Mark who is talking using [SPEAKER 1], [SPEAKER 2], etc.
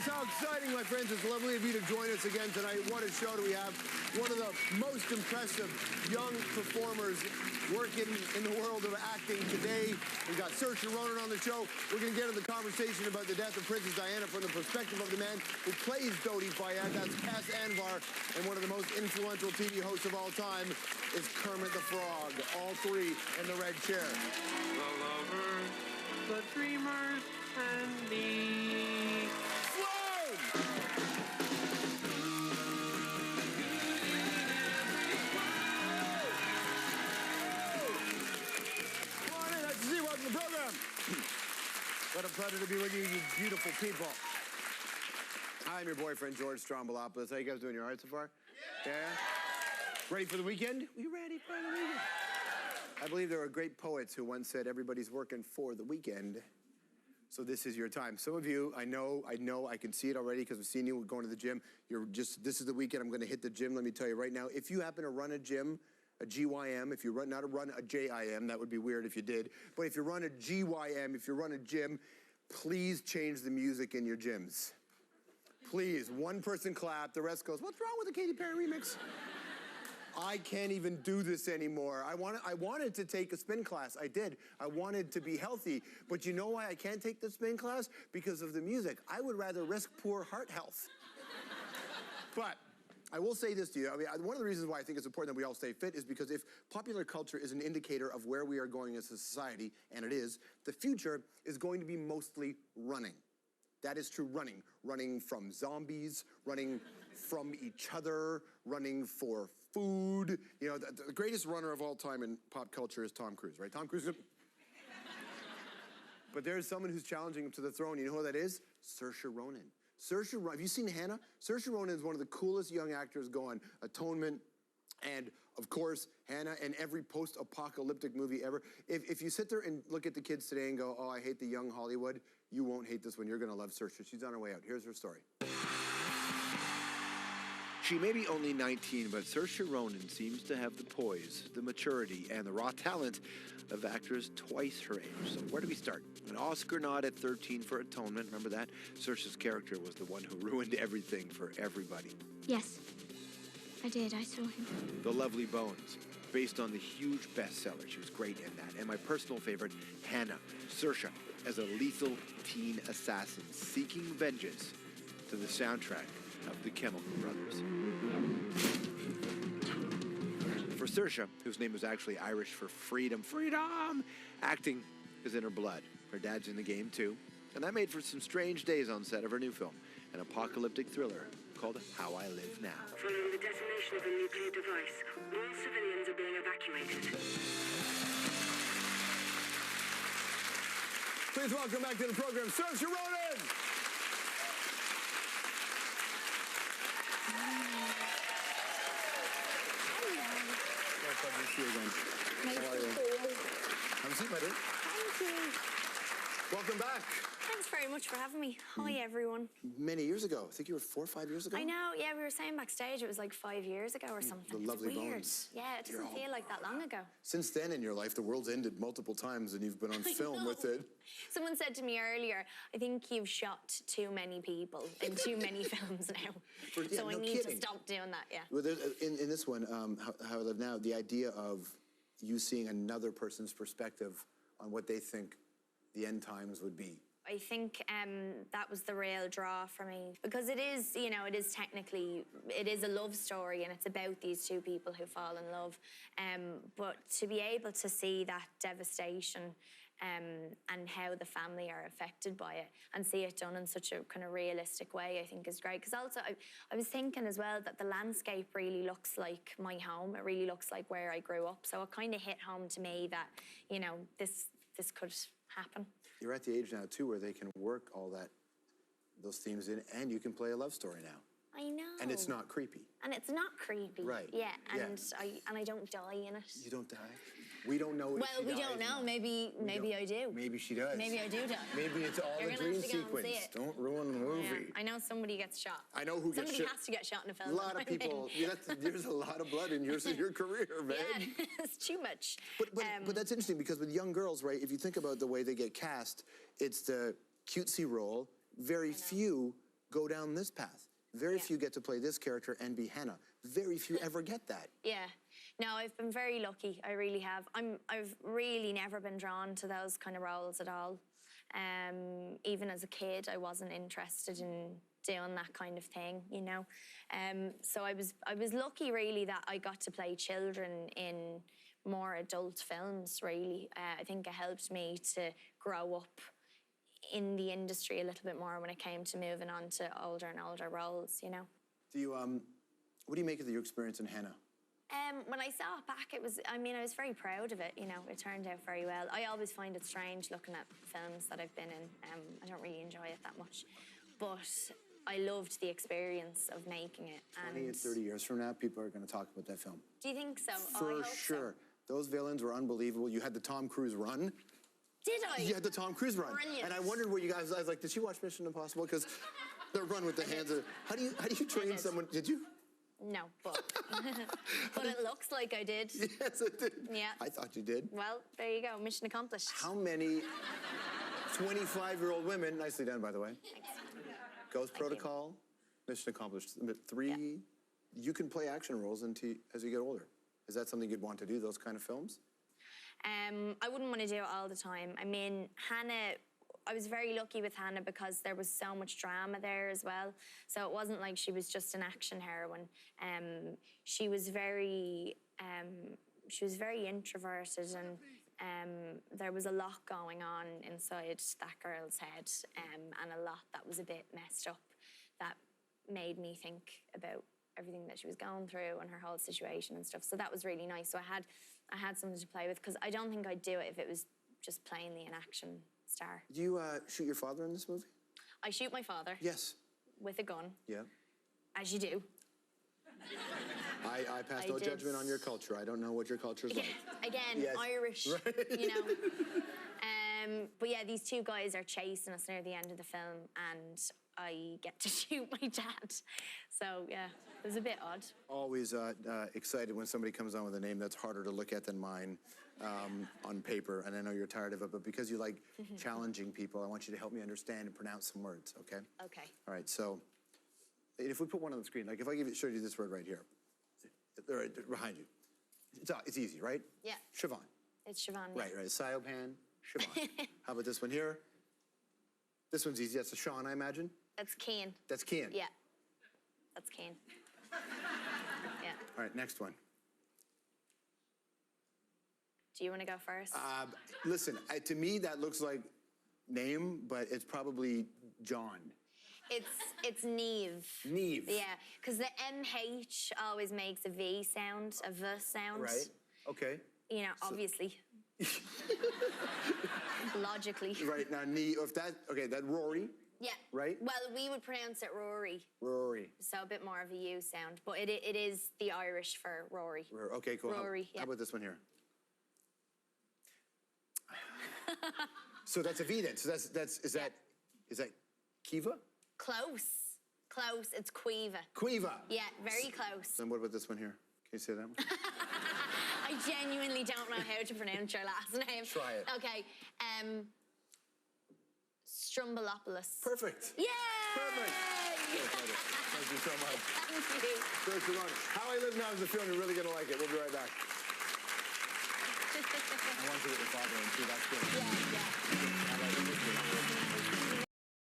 [SPEAKER 1] How exciting, my friends. It's lovely of you to join us again tonight. What a show do we have. One of the most impressive young performers working in the world of acting today. We've got Saoirse Ronan on the show. We're going to get into the conversation about the death of Princess Diana from the perspective of the man who plays Dodi Fayed. That's Cass Anwar. And one of the most influential TV hosts of all time is Kermit the Frog. All three in the red chair.
[SPEAKER 2] The lovers, the dreamers, and me.
[SPEAKER 1] The program. What a pleasure to be with you, you beautiful people. I'm your boyfriend, George Stroumboulopoulos. How you guys doing? Your heart so far? Yeah? Ready for the weekend? We ready for the weekend? I believe there were great poets who once said, everybody's working for the weekend, so this is your time. Some of you, I know, I can see it already because we've seen you going to the gym. This is the weekend, I'm gonna hit the gym. Let me tell you right now, if you happen to run a gym, a GYM, if you run, not a run a JIM, that would be weird if you did, but if you run a GYM, if you run a gym, please change the music in your gyms. Please, one person clap, the rest goes, what's wrong with the Katy Perry remix? I can't even do this anymore. I wanted to take a spin class, I did. I wanted to be healthy, but you know why I can't take the spin class? Because of the music. I would rather risk poor heart health. But I will say this to you. I mean, one of the reasons why I think it's important that we all stay fit is because if popular culture is an indicator of where we are going as a society, and it is, the future is going to be mostly running. That is true, running. Running from zombies, running from each other, running for food. You know, the greatest runner of all time in pop culture is Tom Cruise, right? Tom Cruise. But there's someone who's challenging him to the throne. You know who that is? Saoirse Ronan. Saoirse Ronan, have you seen Hannah? Saoirse Ronan is one of the coolest young actors going. Atonement, and of course, Hannah, and every post-apocalyptic movie ever. If you sit there and look at the kids today and go, oh, I hate the young Hollywood, you won't hate this one. You're gonna love Saoirse. She's on her way out. Here's her story.
[SPEAKER 3] She may be only 19, but Saoirse Ronan seems to have the poise, the maturity, and the raw talent of actors twice her age. So where do we start? An Oscar nod at 13 for Atonement, remember that? Saoirse's character was the one who ruined everything for everybody.
[SPEAKER 4] Yes, I did. I saw him.
[SPEAKER 3] The Lovely Bones, based on the huge bestseller. She was great in that. And my personal favorite, Hannah, Saoirse, as a lethal teen assassin seeking vengeance to the soundtrack of the Chemical Brothers. For Saoirse, whose name was actually Irish for freedom, acting is in her blood. Her dad's in the game too, and that made for some strange days on set of her new film, an apocalyptic thriller called How I Live Now.
[SPEAKER 5] Following the detonation of a nuclear device, all civilians are being evacuated.
[SPEAKER 1] Please welcome back to the program, Saoirse Ronan! Pleasure to see you again.
[SPEAKER 4] Nice
[SPEAKER 1] How are you? Have a seat, my dear.
[SPEAKER 4] Thank you.
[SPEAKER 1] Welcome back.
[SPEAKER 4] Thanks very much for having me. Hi, everyone.
[SPEAKER 1] Many years ago. I think you were 4 or 5 years ago?
[SPEAKER 4] I know, yeah, we were saying backstage it was like 5 years ago or something.
[SPEAKER 1] The Lovely
[SPEAKER 4] it's weird.
[SPEAKER 1] Bones.
[SPEAKER 4] Yeah, it doesn't feel like that long ago.
[SPEAKER 1] Since then in your life, the world's ended multiple times and you've been on film with it.
[SPEAKER 4] Someone said to me earlier, I think you've shot too many people in too many films now. So I need to stop doing that, yeah.
[SPEAKER 1] Well, in this one, How I Live Now, the idea of you seeing another person's perspective on what they think the end times would be.
[SPEAKER 4] I think that was the real draw for me because it is, you know, it is a love story and it's about these two people who fall in love. But to be able to see that devastation and how the family are affected by it and see it done in such a kind of realistic way, I think is great. Because also, I was thinking as well that the landscape really looks like my home. It really looks like where I grew up. So it kind of hit home to me that, you know, this could happen.
[SPEAKER 1] You're at the age now, too, where they can work all those themes in, and you can play a love story now.
[SPEAKER 4] I know.
[SPEAKER 1] And it's not creepy.
[SPEAKER 4] And it's not creepy.
[SPEAKER 1] Right.
[SPEAKER 4] Yeah, and I don't die in it.
[SPEAKER 1] You don't die? We don't know if
[SPEAKER 4] Well, we don't know. Maybe I do.
[SPEAKER 1] Maybe she does.
[SPEAKER 4] Maybe I do die.
[SPEAKER 1] Maybe it's all a dream sequence. Don't ruin the movie.
[SPEAKER 4] Yeah. I know somebody gets shot.
[SPEAKER 1] I know who gets shot.
[SPEAKER 4] Somebody has to get shot in a film.
[SPEAKER 1] A lot of people. There's a lot of blood in your career, man.
[SPEAKER 4] Yeah, it's too much.
[SPEAKER 1] But that's interesting because with young girls, right, if you think about the way they get cast, it's the cutesy role. Very few go down this path. Very
[SPEAKER 4] Yeah.
[SPEAKER 1] few get to play this character and be Hannah. Very few ever get that.
[SPEAKER 4] Yeah. No, I've been very lucky. I really have. I've really never been drawn to those kind of roles at all. Even as a kid, I wasn't interested in doing that kind of thing, you know. So I was lucky, really, that I got to play children in more adult films. Really, I think it helped me to grow up in the industry a little bit more when it came to moving on to older and older roles, you know.
[SPEAKER 1] Do you what do you make of your experience in Hannah?
[SPEAKER 4] When I saw it back, I was very proud of it, you know. It turned out very well. I always find it strange looking at films that I've been in. I don't really enjoy it that much. But I loved the experience of making it.
[SPEAKER 1] 20 and 30 years from now, people are going to talk about that film.
[SPEAKER 4] Do you think so?
[SPEAKER 1] For
[SPEAKER 4] I hope
[SPEAKER 1] sure. Those villains were unbelievable. You had the Tom Cruise run.
[SPEAKER 4] Did I?
[SPEAKER 1] You had the Tom Cruise run.
[SPEAKER 4] Brilliant.
[SPEAKER 1] And I wondered where you guys, I was like, did she watch Mission Impossible? Because the run with the hands of, how do you train
[SPEAKER 4] did.
[SPEAKER 1] someone? Did you?
[SPEAKER 4] No, but but it looks like I did.
[SPEAKER 1] Yes, it did.
[SPEAKER 4] Yeah.
[SPEAKER 1] I thought you did.
[SPEAKER 4] Well, there you go. Mission accomplished.
[SPEAKER 1] How many 25-year-old women, nicely done, by the way, Ghost Protocol, Mission accomplished. 3, you can play action roles as you get older. Is that something you'd want to do, those kind of films?
[SPEAKER 4] I wouldn't want to do it all the time. I mean, Hannah, I was very lucky with Hannah because there was so much drama there as well. So it wasn't like she was just an action heroine. She was very introverted, and there was a lot going on inside that girl's head, and a lot that was a bit messed up that made me think about everything that she was going through and her whole situation and stuff. So that was really nice. So I had something to play with, because I don't think I'd do it if it was just plainly an action star.
[SPEAKER 1] Do you shoot your father in this movie?
[SPEAKER 4] I shoot my father.
[SPEAKER 1] Yes.
[SPEAKER 4] With a gun.
[SPEAKER 1] Yeah.
[SPEAKER 4] As you do.
[SPEAKER 1] I pass no judgment on your culture. I don't know what your culture's like.
[SPEAKER 4] Again,
[SPEAKER 1] Yes.
[SPEAKER 4] Irish,
[SPEAKER 1] Right.
[SPEAKER 4] you know. But yeah, these two guys are chasing us near the end of the film, and I get to shoot my dad. So yeah, it was a bit odd.
[SPEAKER 1] Always excited when somebody comes on with a name that's harder to look at than mine on paper, and I know you're tired of it, but because you like challenging people, I want you to help me understand and pronounce some words, okay?
[SPEAKER 4] Okay.
[SPEAKER 1] All right, so if we put one on the screen, like if I showed you this word right here, right behind you, it's easy, right?
[SPEAKER 4] Yeah.
[SPEAKER 1] Siobhan.
[SPEAKER 4] It's Siobhan. Yeah.
[SPEAKER 1] Right, Siopan, Siobhan. How about this one here? This one's easy, that's a Sean, I imagine?
[SPEAKER 4] That's Cian.
[SPEAKER 1] That's Cian.
[SPEAKER 4] Yeah. That's Cian. Yeah.
[SPEAKER 1] All right, next one.
[SPEAKER 4] Do you want to go first?
[SPEAKER 1] Listen, to me that looks like name, but it's probably John.
[SPEAKER 4] It's Neve.
[SPEAKER 1] Neve.
[SPEAKER 4] Yeah, because the MH always makes a V sound, a V sound.
[SPEAKER 1] Right, okay.
[SPEAKER 4] You know, obviously. Logically.
[SPEAKER 1] Right, now Neve, if that, okay, that Rory.
[SPEAKER 4] Yeah.
[SPEAKER 1] Right?
[SPEAKER 4] Well, we would pronounce it Rory.
[SPEAKER 1] Rory.
[SPEAKER 4] So a bit more of a U sound, but it is the Irish for Rory.
[SPEAKER 1] Okay, cool.
[SPEAKER 4] Rory, yeah.
[SPEAKER 1] How about this one here? So that's a V then. So is that Kiva?
[SPEAKER 4] Close. Close. It's Quiva.
[SPEAKER 1] Quiva.
[SPEAKER 4] Yeah, very close.
[SPEAKER 1] Then what about this one here? Can you say that one?
[SPEAKER 4] I genuinely don't know how to pronounce your last name.
[SPEAKER 1] Try it.
[SPEAKER 4] Okay. Stroumboulopoulos.
[SPEAKER 1] Perfect.
[SPEAKER 4] Yay!
[SPEAKER 1] Perfect. Thank you so much.
[SPEAKER 4] Thank you.
[SPEAKER 1] Saoirse Ronan. How I Live Now is a film. You're really going to like it. We'll be right back. I want you to get your father in too. That's good.
[SPEAKER 4] Yeah.